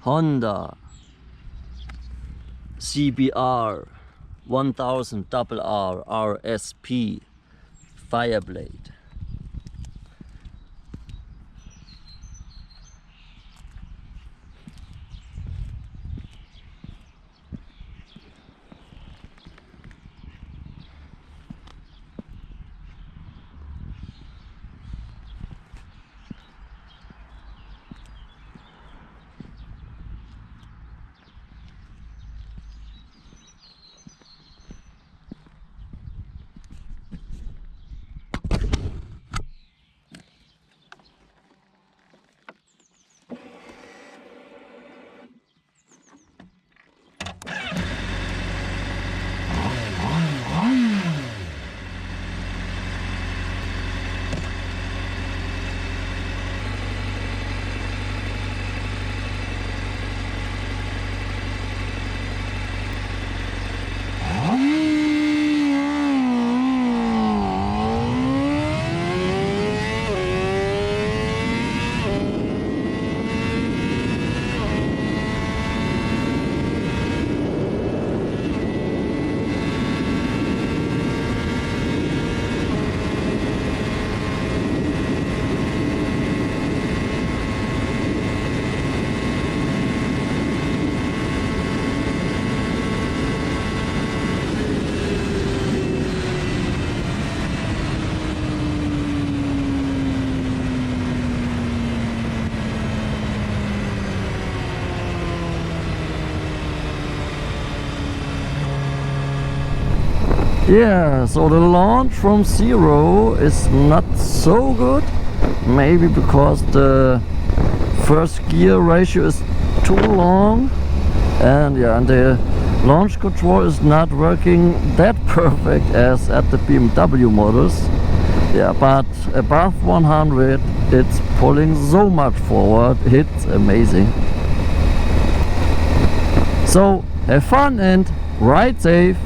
Honda CBR1000RR-R Fireblade. Yeah, so the launch from zero is not so good. Maybe because the first gear ratio is too long, and yeah, and the launch control is not working that perfect as at the BMW models. Yeah, but above 100 it's pulling so much forward, it's amazing. So have fun and ride safe.